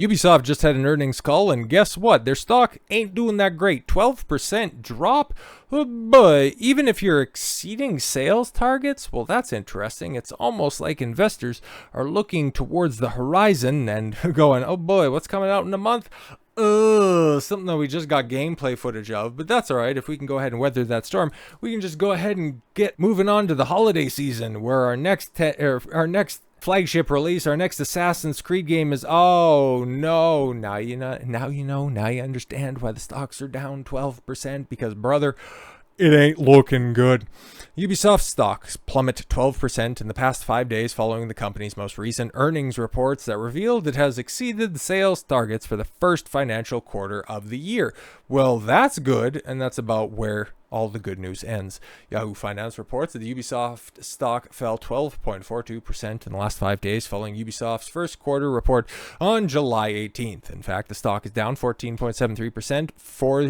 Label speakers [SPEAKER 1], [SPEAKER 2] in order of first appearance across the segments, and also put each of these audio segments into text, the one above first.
[SPEAKER 1] Ubisoft just had an earnings call, and guess what? Their stock ain't doing that great. 12% drop? Oh boy, even if you're exceeding sales targets, well, that's interesting. It's almost like investors are looking towards the horizon and going, oh boy, what's coming out in a month? Something that we just got gameplay footage of, but that's all right. If we can go ahead and weather that storm, we can just go ahead and get moving on to the holiday season, where our next flagship release, our next Assassin's Creed game is, oh no, now you understand why the stocks are down 12%, because brother, it ain't looking good. Ubisoft stocks plummet 12% in the past 5 days following the company's most recent earnings reports that revealed it has exceeded the sales targets for the first financial quarter of the year. Well, that's good, and that's about where all the good news ends. Yahoo Finance reports that the Ubisoft stock fell 12.42% in the last 5 days following Ubisoft's first quarter report on July 18th. In fact, the stock is down 14.73% for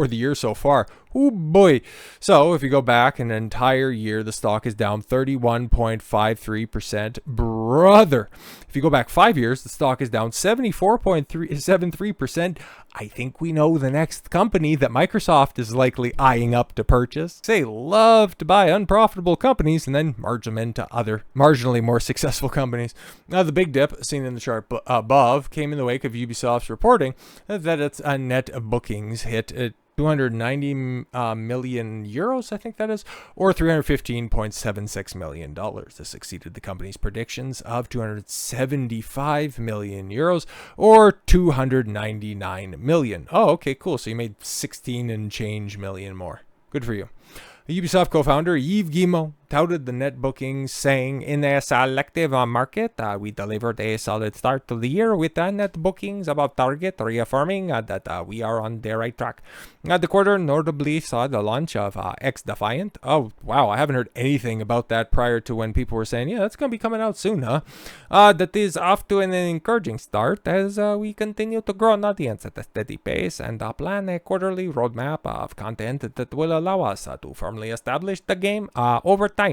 [SPEAKER 1] the year so far. Oh boy. So if you go back an entire year, the stock is down 31.53%. Brother. If you go back 5 years, the stock is down 74.73%. I think we know the next company that Microsoft is likely eyeing up to purchase. They love to buy unprofitable companies and then merge them into other marginally more successful companies. Now, the big dip seen in the chart above came in the wake of Ubisoft's reporting that its net bookings hit 290 million euros, I think that is, or $315.76 million. This exceeded the company's predictions of 275 million euros, or 299 million. Oh, okay, cool. So you made 16 and change million more. Good for you. The Ubisoft co-founder Yves Guillemot touted the net bookings, saying, in a selective market, we delivered a solid start to the year with net bookings above target, reaffirming that we are on the right track. The quarter notably saw the launch of X-Defiant. Oh, wow, I haven't heard anything about that prior to when people were saying, yeah, that's going to be coming out soon, huh? That is off to an encouraging start as we continue to grow an audience at a steady pace and plan a quarterly roadmap of content that will allow us to firmly establish the game over time.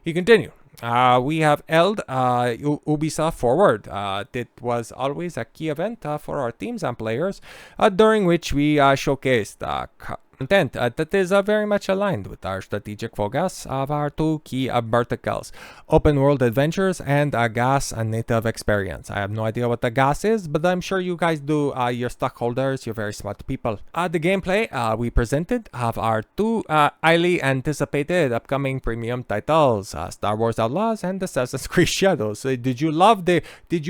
[SPEAKER 1] He continued. We have held Ubisoft Forward. It was always a key event for our teams and players, during which we showcased content that is very much aligned with our strategic focus of our two key verticals: open world adventures and a GaaS native experience. I have no idea what the GaaS is, but I'm sure you guys do. Your stockholders, you're very smart people. The gameplay we presented of our two highly anticipated upcoming premium titles, Star Wars Outlaws and Assassin's Creed Shadows. Did you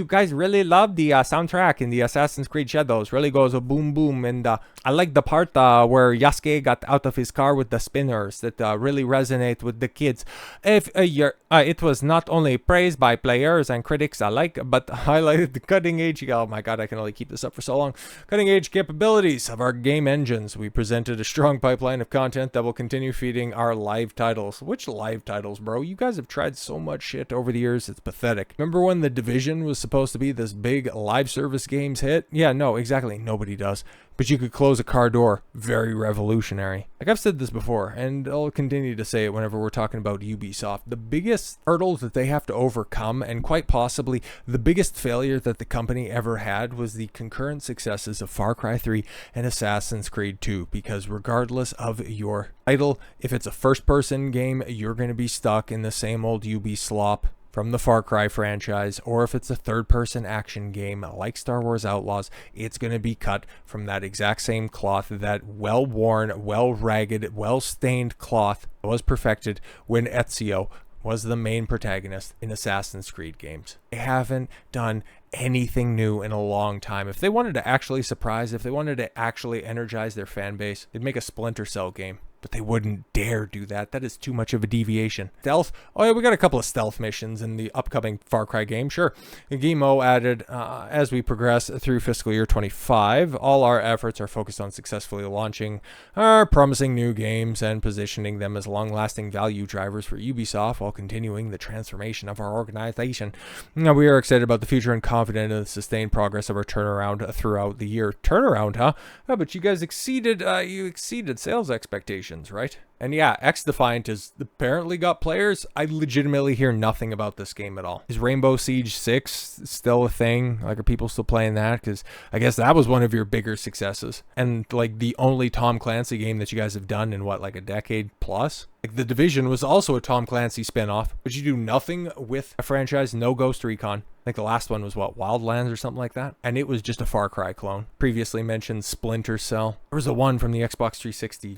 [SPEAKER 1] guys really love the soundtrack in the Assassin's Creed Shadows? Really goes a boom boom, and I like the part where Yasuke got out of his car with the spinners that really resonate with the kids. If it was not only praised by players and critics alike, but highlighted the cutting edge, oh my god, I can only keep this up for so long, cutting edge capabilities of our game engines. We presented a strong pipeline of content that will continue feeding our live titles. Which live titles, bro? You guys have tried so much shit over the years, it's pathetic. Remember when The Division was supposed to be this big live service games hit? Yeah, no, exactly, nobody does. But you could close a car door. Very revolutionary. Like I've said this before, and I'll continue to say it whenever we're talking about Ubisoft. The biggest hurdle that they have to overcome, and quite possibly the biggest failure that the company ever had, was the concurrent successes of Far Cry 3 and Assassin's Creed 2. Because regardless of your title, if it's a first-person game, you're going to be stuck in the same old Ubi slop from the Far Cry franchise, or if it's a third-person action game like Star Wars Outlaws, it's going to be cut from that exact same cloth, that well-worn, well-ragged, well-stained cloth that was perfected when Ezio was the main protagonist in Assassin's Creed games. They haven't done anything new in a long time. If they wanted to actually surprise, if they wanted to actually energize their fan base, they'd make a Splinter Cell game. But they wouldn't dare do that. That is too much of a deviation. Stealth? Oh yeah, we got a couple of stealth missions in the upcoming Far Cry game, sure. Guillemot added, as we progress through fiscal year 25, all our efforts are focused on successfully launching our promising new games and positioning them as long-lasting value drivers for Ubisoft while continuing the transformation of our organization. Now, we are excited about the future and confident in the sustained progress of our turnaround throughout the year. Turnaround, huh? Oh, but you guys exceeded sales expectations, right? And yeah, X Defiant has apparently got players. I legitimately hear nothing about this game at all. Is Rainbow Siege 6 still a thing? Like, are people still playing that? Because I guess that was one of your bigger successes. And, like, the only Tom Clancy game that you guys have done in, what, like a decade plus? Like, The Division was also a Tom Clancy spinoff, but you do nothing with a franchise, no Ghost Recon. I think the last one was, what, Wildlands or something like that? And it was just a Far Cry clone. Previously mentioned Splinter Cell. There was a one from the Xbox 360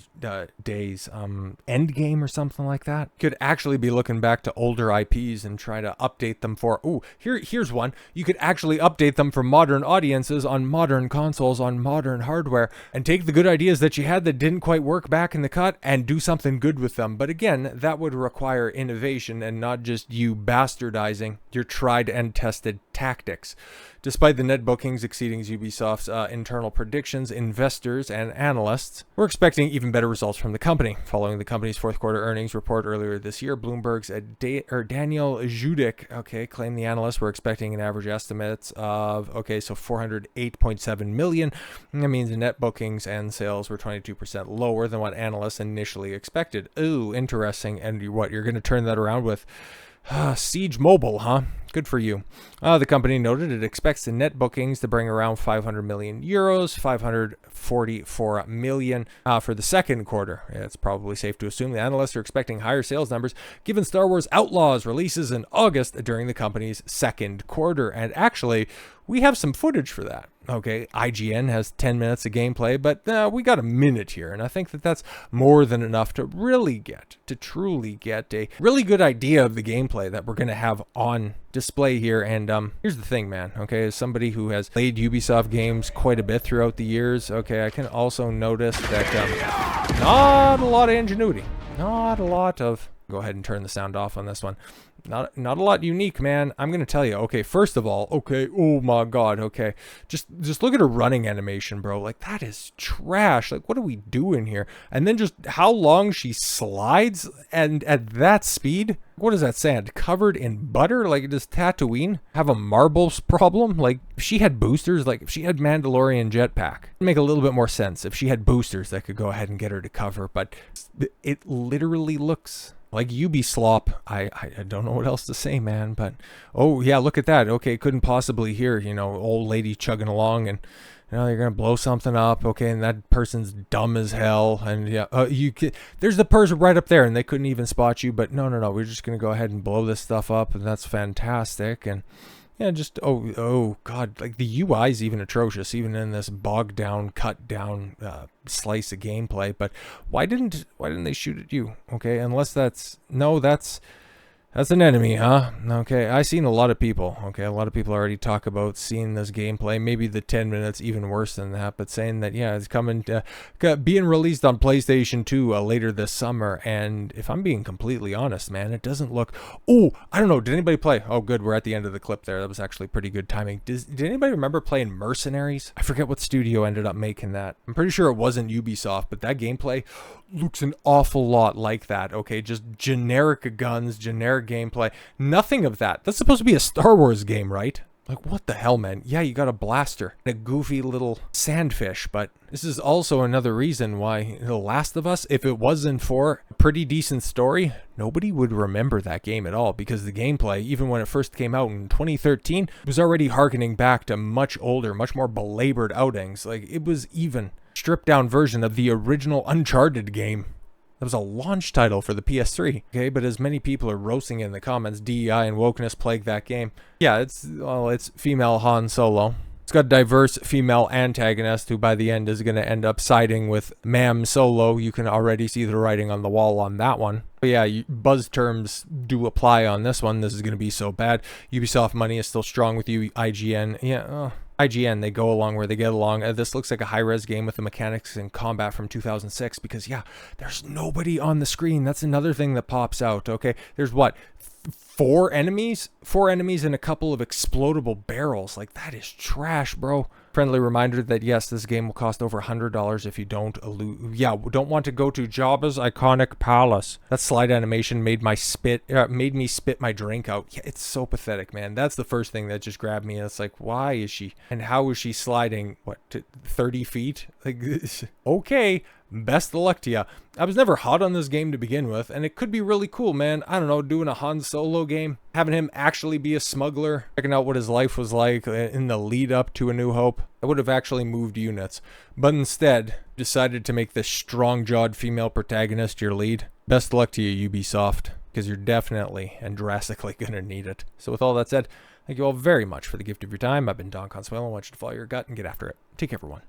[SPEAKER 1] days, Endgame or something like that. You could actually be looking back to older IPs and try to update them for, here's one. You could actually update them for modern audiences on modern consoles, on modern hardware, and take the good ideas that you had that didn't quite work back in the cut and do something good with them. But again, that would require innovation and not just you bastardizing your tried and tested tactics. Despite the net bookings exceeding Ubisoft's internal predictions, investors and analysts were expecting even better results from the company. Following the company's fourth quarter earnings report earlier this year, Bloomberg's Daniel Judic, claimed the analysts were expecting an average estimates of, so 408.7 million. That means the net bookings and sales were 22% lower than what analysts initially expected. Ooh, interesting. And what, you're going to turn that around with Siege Mobile, huh? Good for you. The company noted it expects the net bookings to bring around 500 million euros, 544 million for the second quarter. It's probably safe to assume the analysts are expecting higher sales numbers given Star Wars Outlaws releases in August during the company's second quarter. And actually, we have some footage for that. Okay, IGN has 10 minutes of gameplay, but we got a minute here, and I think that that's more than enough to truly get a really good idea of the gameplay that we're going to have on display here. And here's the thing, man, okay, as somebody who has played Ubisoft games quite a bit throughout the years, okay, I can also notice that not a lot of ingenuity, not a lot of... Go ahead and turn the sound off on this one. Not a lot unique, man. I'm going to tell you. Okay, first of all, okay, oh my God, okay. Just look at her running animation, bro. Like, that is trash. Like, what are we doing here? And then just how long she slides and at that speed. What is that sand? Covered in butter? Like, does Tatooine have a marbles problem? Like, if she had boosters, like if she had Mandalorian jetpack, it'd make a little bit more sense if she had boosters that could go ahead and get her to cover. But it literally looks like Ubislop. I don't know what else to say, man, but oh yeah, look at that. Okay, couldn't possibly hear, old lady chugging along, and you're gonna blow something up, okay, and that person's dumb as hell, and yeah, there's the person right up there, and they couldn't even spot you, but no, we're just gonna go ahead and blow this stuff up, and that's fantastic. And yeah, just oh God, like the UI is even atrocious, even in this bogged down, cut down slice of gameplay. But why didn't they shoot at you? Okay, unless that's an enemy, huh? Okay, I've seen a lot of people. Okay, a lot of people already talk about seeing this gameplay. Maybe the 10 minutes even worse than that, but saying that, yeah, it's coming to being released on PlayStation 2 later this summer. And if I'm being completely honest, man, it doesn't look... Oh, I don't know. Did anybody play? Oh, good. We're at the end of the clip there. That was actually pretty good timing. Did anybody remember playing Mercenaries? I forget what studio ended up making that. I'm pretty sure it wasn't Ubisoft, but that gameplay looks an awful lot like that. Okay, just generic guns, generic gameplay, nothing of that. That's supposed to be a Star Wars game, right? Like, what the hell, man? Yeah, you got a blaster and a goofy little sandfish, but this is also another reason why The Last of Us, if it wasn't for a pretty decent story, nobody would remember that game at all, because the gameplay, even when it first came out in 2013, was already harkening back to much older, much more belabored outings. Like, it was even stripped down version of the original Uncharted game. That was a launch title for the PS3. Okay, but as many people are roasting in the comments, DEI and wokeness plague that game. Yeah, it's female Han Solo. It's got a diverse female antagonist who by the end is going to end up siding with Ma'am Solo. You can already see the writing on the wall on that one. But yeah, buzz terms do apply on this one. This is going to be so bad. Ubisoft money is still strong with you, IGN. Yeah, IGN, they go along where they get along. This looks like a high-res game with the mechanics and combat from 2006 because, yeah, there's nobody on the screen. That's another thing that pops out, okay? There's what? Four enemies and a couple of explodable barrels. Like, that is trash, bro. Friendly reminder that yes, this game will cost over $100 if you don't want to go to Jabba's iconic palace. That slide animation made me spit my drink out. Yeah, it's so pathetic, man. That's the first thing that just grabbed me. It's like, why is she and how is she sliding? What, to 30 feet? Like, okay, best of luck to you. I was never hot on this game to begin with, and it could be really cool, man. I don't know, doing a Han Solo game, having him actually be a smuggler, checking out what his life was like in the lead up to A New Hope. I would have actually moved units, but instead decided to make this strong-jawed female protagonist your lead. Best of luck to you, Ubisoft, because you're definitely and drastically gonna need it. So with all that said, thank you all very much for the gift of your time. I've been Don Consuelo. I want you to follow your gut and get after it. Take care, everyone.